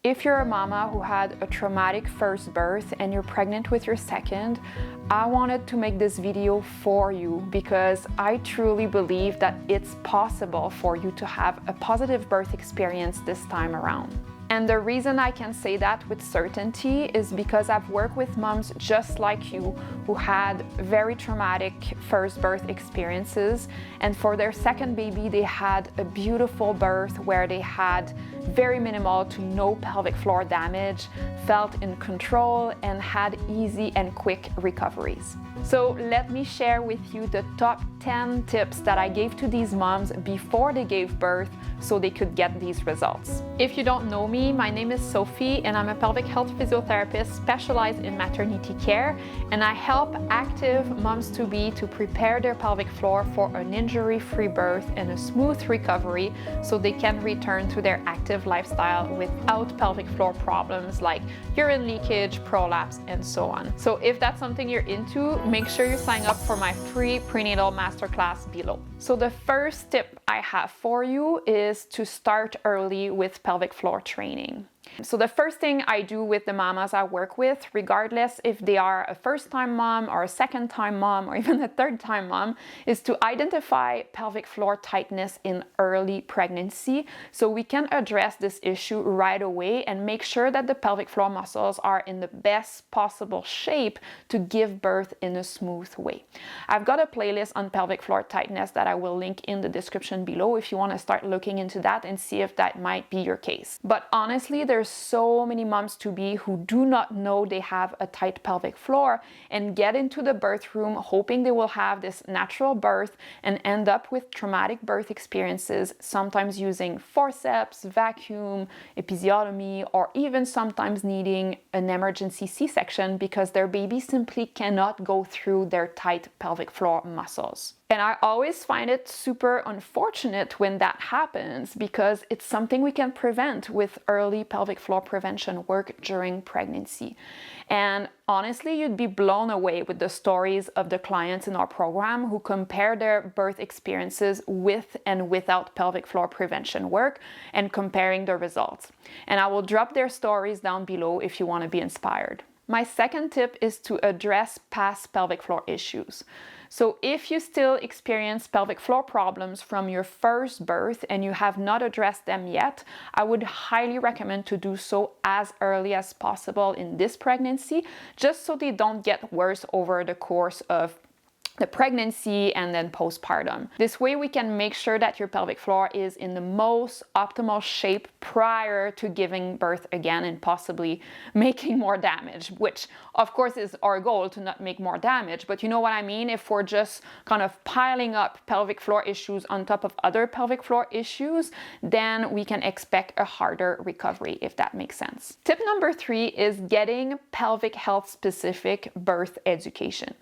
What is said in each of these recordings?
If you're a mama who had a traumatic first birth and you're pregnant with your second, I wanted to make this video for you because I truly believe that it's possible for you to have a positive birth experience this time around. And the reason I can say that with certainty is because I've worked with moms just like you who had very traumatic first birth experiences, and for their second baby they had a beautiful birth where they had very minimal to no pelvic floor damage, felt in control, and had easy and quick recoveries. So let me share with you the top 10 tips that I gave to these moms before they gave birth so they could get these results. If you don't know me, my name is Sophie and I'm a pelvic health physiotherapist specialized in maternity care, and I help active moms-to-be to prepare their pelvic floor for an injury-free birth and a smooth recovery so they can return to their active lifestyle without pelvic floor problems like urine leakage, prolapse, and so on. So if that's something you're into, make sure you sign up for my free prenatal masterclass below. So the first tip I have for you is to start early with pelvic floor training. So the first thing I do with the mamas I work with, regardless if they are a first-time mom or a second-time mom or even a third-time mom, is to identify pelvic floor tightness in early pregnancy so we can address this issue right away and make sure that the pelvic floor muscles are in the best possible shape to give birth in a smooth way. I've got a playlist on pelvic floor tightness that I will link in the description below if you want to start looking into that and see if that might be your case. But honestly, there's so many moms-to-be who do not know they have a tight pelvic floor and get into the birth room hoping they will have this natural birth and end up with traumatic birth experiences, sometimes using forceps, vacuum, episiotomy, or even sometimes needing an emergency C-section because their baby simply cannot go through their tight pelvic floor muscles. And I always find it super unfortunate when that happens because it's something we can prevent with early pelvic floor prevention work during pregnancy. And honestly, you'd be blown away with the stories of the clients in our program who compare their birth experiences with and without pelvic floor prevention work and comparing the results. And I will drop their stories down below if you want to be inspired. My second tip is to address past pelvic floor issues. So if you still experience pelvic floor problems from your first birth and you have not addressed them yet, I would highly recommend to do so as early as possible in this pregnancy, just so they don't get worse over the course of the pregnancy and then postpartum. This way we can make sure that your pelvic floor is in the most optimal shape prior to giving birth again and possibly making more damage, which of course is our goal, to not make more damage. But you know what I mean? If we're just kind of piling up pelvic floor issues on top of other pelvic floor issues, then we can expect a harder recovery, if that makes sense. Tip number 3 is getting pelvic health specific birth education.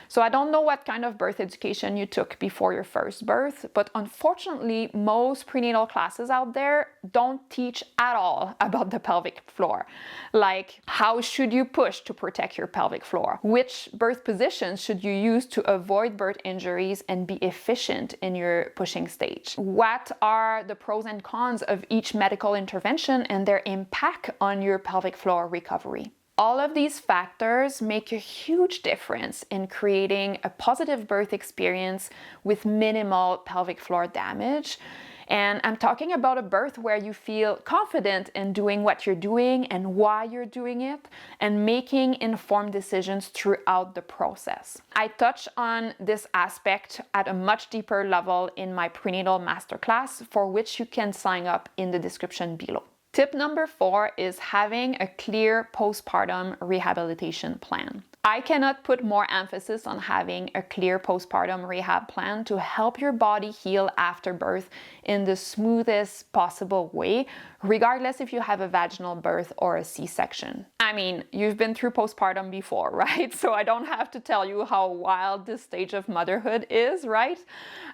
So I don't know what kind of birth education you took before your first birth, but unfortunately, most prenatal classes out there don't teach at all about the pelvic floor. Like, how should you push to protect your pelvic floor? Which birth positions should you use to avoid birth injuries and be efficient in your pushing stage? What are the pros and cons of each medical intervention and their impact on your pelvic floor recovery? All of these factors make a huge difference in creating a positive birth experience with minimal pelvic floor damage. And I'm talking about a birth where you feel confident in doing what you're doing and why you're doing it, and making informed decisions throughout the process. I touch on this aspect at a much deeper level in my prenatal masterclass, for which you can sign up in the description below. Tip number 4 is having a clear postpartum rehabilitation plan. I cannot put more emphasis on having a clear postpartum rehab plan to help your body heal after birth in the smoothest possible way, regardless if you have a vaginal birth or a C-section. I mean, you've been through postpartum before, right? So I don't have to tell you how wild this stage of motherhood is, right?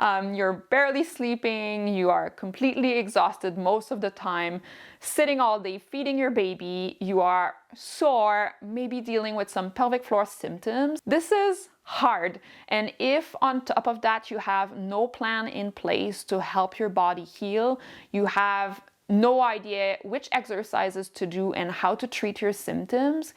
You're barely sleeping, you are completely exhausted most of the time, sitting all day feeding your baby, you are sore, maybe dealing with some pelvic floor symptoms. This is hard. And if on top of that you have no plan in place to help your body heal, you have no idea which exercises to do and how to treat your symptoms,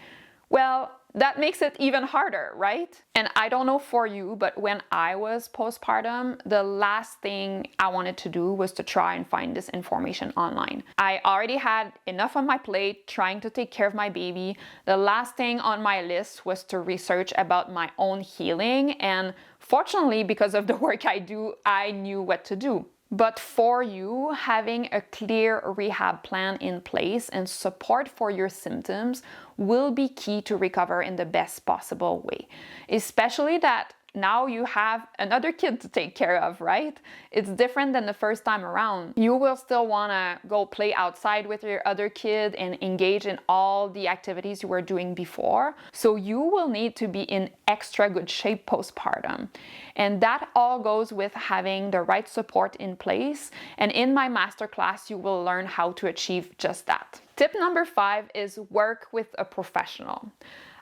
well, that makes it even harder, right? And I don't know for you, but when I was postpartum, the last thing I wanted to do was to try and find this information online. I already had enough on my plate trying to take care of my baby. The last thing on my list was to research about my own healing, and fortunately, because of the work I do, I knew what to do. But for you, having a clear rehab plan in place and support for your symptoms will be key to recover in the best possible way. Especially that now you have another kid to take care of, right? It's different than the first time around. You will still want to go play outside with your other kid and engage in all the activities you were doing before. So you will need to be in extra good shape postpartum. And that all goes with having the right support in place. And in my masterclass, you will learn how to achieve just that. Tip number 5 is work with a professional.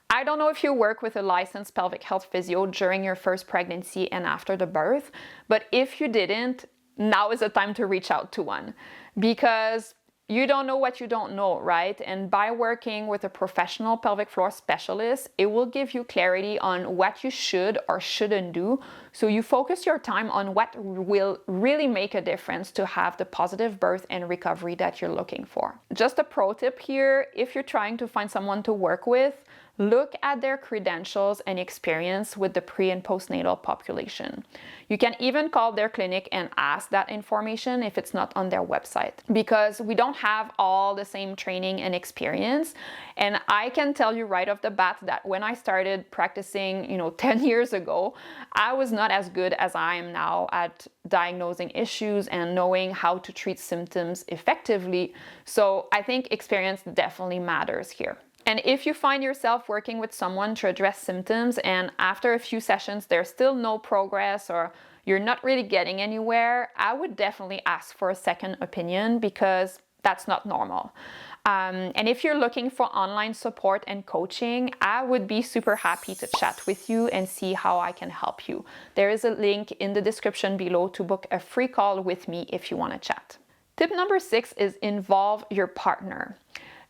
I don't know if you work with a licensed pelvic health physio during your first pregnancy and after the birth, but if you didn't, now is the time to reach out to one, because you don't know what you don't know, right? And by working with a professional pelvic floor specialist, it will give you clarity on what you should or shouldn't do, so you focus your time on what will really make a difference to have the positive birth and recovery that you're looking for. Just a pro tip here, if you're trying to find someone to work with, look at their credentials and experience with the pre- and postnatal population. You can even call their clinic and ask that information if it's not on their website, because we don't have all the same training and experience. And I can tell you right off the bat that when I started practicing, 10 years ago, I was not as good as I am now at diagnosing issues and knowing how to treat symptoms effectively. So I think experience definitely matters here. And if you find yourself working with someone to address symptoms and after a few sessions there's still no progress or you're not really getting anywhere, I would definitely ask for a second opinion, because that's not normal. And if you're looking for online support and coaching, I would be super happy to chat with you and see how I can help you. There is a link in the description below to book a free call with me if you want to chat. Tip number 6 is involve your partner.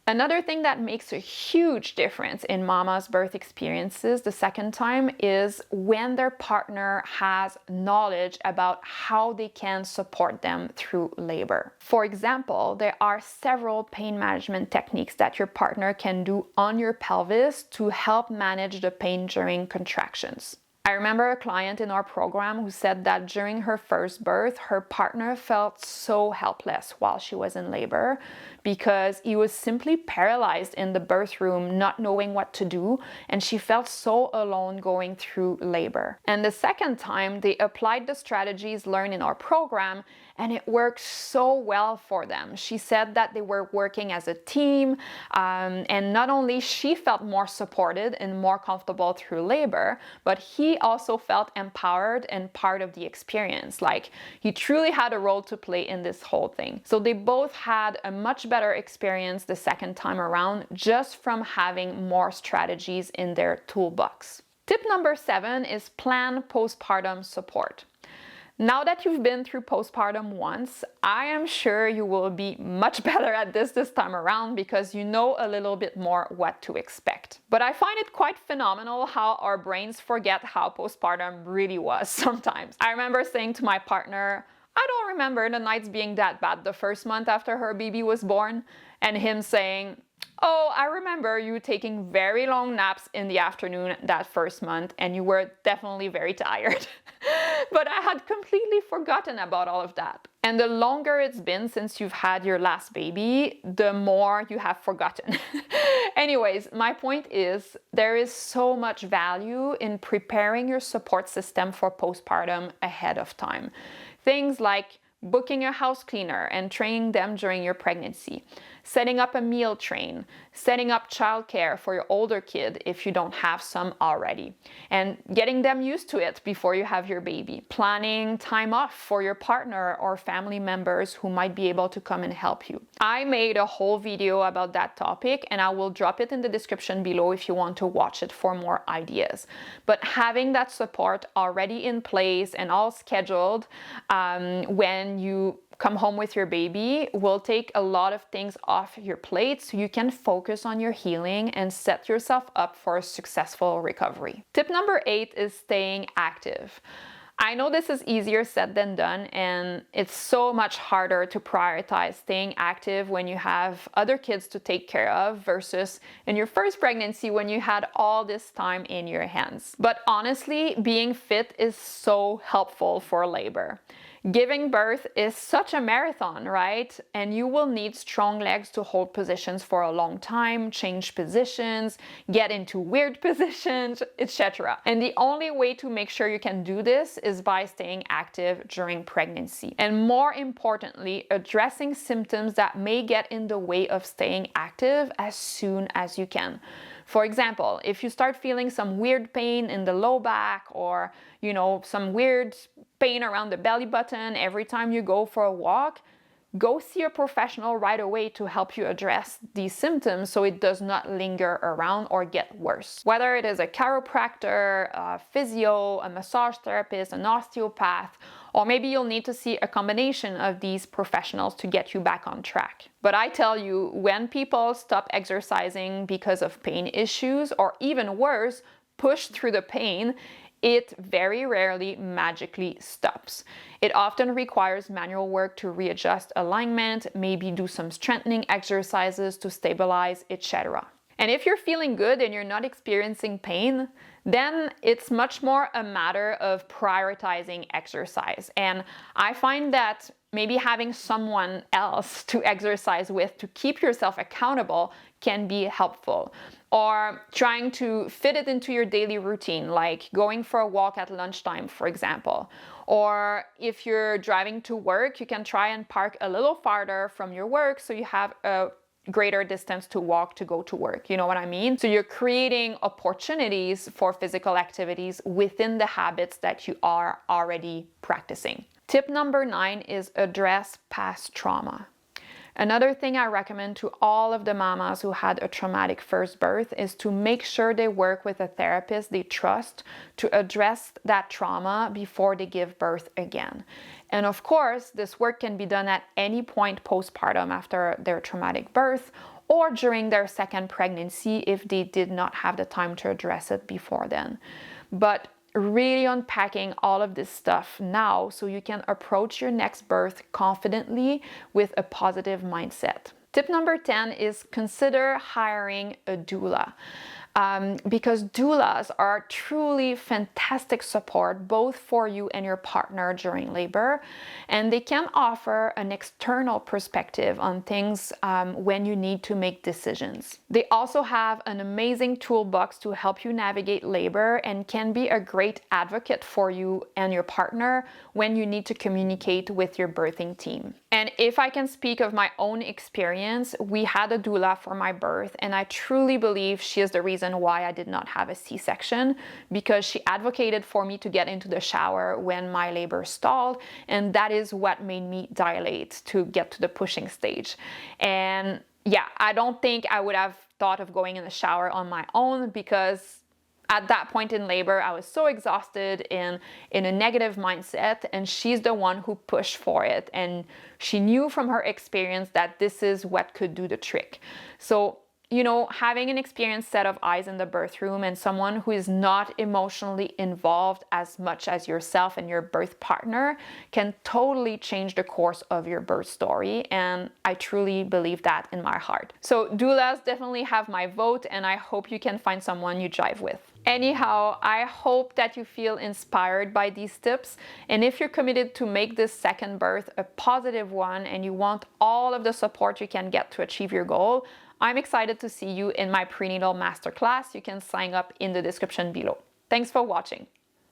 Another thing that makes a huge difference in mama's birth experiences the second time is when their partner has knowledge about how they can support them through labor. For example, there are several pain management techniques that your partner can do on your pelvis to help manage the pain during contractions. I remember a client in our program who said that during her first birth, her partner felt so helpless while she was in labor because he was simply paralyzed in the birth room, not knowing what to do, and she felt so alone going through labor. And the second time, they applied the strategies learned in our program, and it worked so well for them. She said that they were working as a team, and not only she felt more supported and more comfortable through labor, but he also felt empowered and part of the experience. Like, he truly had a role to play in this whole thing. So they both had a much better experience the second time around just from having more strategies in their toolbox. Tip number 7 is plan postpartum support. Now that you've been through postpartum once, I am sure you will be much better at this time around because you know a little bit more what to expect. But I find it quite phenomenal how our brains forget how postpartum really was sometimes. I remember saying to my partner, I don't remember the nights being that bad the first month after her baby was born, and him saying, oh, I remember you taking very long naps in the afternoon that first month, and you were definitely very tired. But I had completely forgotten about all of that. And the longer it's been since you've had your last baby, the more you have forgotten. Anyways, my point is there is so much value in preparing your support system for postpartum ahead of time. Things like booking a house cleaner and training them during your pregnancy, setting up a meal train, setting up childcare for your older kid if you don't have some already, and getting them used to it before you have your baby, planning time off for your partner or family members who might be able to come and help you. I made a whole video about that topic and I will drop it in the description below if you want to watch it for more ideas. But having that support already in place and all scheduled when you come home with your baby will take a lot of things off your plate so you can focus on your healing and set yourself up for a successful recovery. Tip number 8 is staying active. I know this is easier said than done, and it's so much harder to prioritize staying active when you have other kids to take care of versus in your first pregnancy when you had all this time in your hands. But honestly, being fit is so helpful for labor. Giving birth is such a marathon, right? And you will need strong legs to hold positions for a long time, change positions, get into weird positions, etc. And the only way to make sure you can do this is by staying active during pregnancy. And more importantly, addressing symptoms that may get in the way of staying active as soon as you can. For example, if you start feeling some weird pain in the low back or, some weird pain around the belly button every time you go for a walk, go see a professional right away to help you address these symptoms so it does not linger around or get worse. Whether it is a chiropractor, a physio, a massage therapist, an osteopath, or maybe you'll need to see a combination of these professionals to get you back on track. But I tell you, when people stop exercising because of pain issues, or even worse, push through the pain, it very rarely magically stops. It often requires manual work to readjust alignment, maybe do some strengthening exercises to stabilize, etc. And if you're feeling good and you're not experiencing pain, then it's much more a matter of prioritizing exercise. And I find that maybe having someone else to exercise with to keep yourself accountable can be helpful. Or trying to fit it into your daily routine, like going for a walk at lunchtime, for example. Or if you're driving to work, you can try and park a little farther from your work so you have a greater distance to walk to go to work. You know what I mean? So you're creating opportunities for physical activities within the habits that you are already practicing. Tip number 9 is address past trauma. Another thing I recommend to all of the mamas who had a traumatic first birth is to make sure they work with a therapist they trust to address that trauma before they give birth again. And of course, this work can be done at any point postpartum after their traumatic birth or during their second pregnancy if they did not have the time to address it before then. But really unpacking all of this stuff now so you can approach your next birth confidently with a positive mindset. Tip number 10 is consider hiring a doula. Because doulas are truly fantastic support both for you and your partner during labor, and they can offer an external perspective on things when you need to make decisions. They also have an amazing toolbox to help you navigate labor and can be a great advocate for you and your partner when you need to communicate with your birthing team. And if I can speak of my own experience, we had a doula for my birth, and I truly believe she is the reason why I did not have a C-section, because she advocated for me to get into the shower when my labor stalled, and that is what made me dilate to get to the pushing stage. And yeah, I don't think I would have thought of going in the shower on my own, because at that point in labor, I was so exhausted in a negative mindset, and she's the one who pushed for it. And she knew from her experience that this is what could do the trick. So, having an experienced set of eyes in the birth room and someone who is not emotionally involved as much as yourself and your birth partner can totally change the course of your birth story. And I truly believe that in my heart. So doulas definitely have my vote, and I hope you can find someone you jive with. Anyhow, I hope that you feel inspired by these tips, and if you're committed to make this second birth a positive one and you want all of the support you can get to achieve your goal, I'm excited to see you in my prenatal masterclass. You can sign up in the description below. Thanks for watching.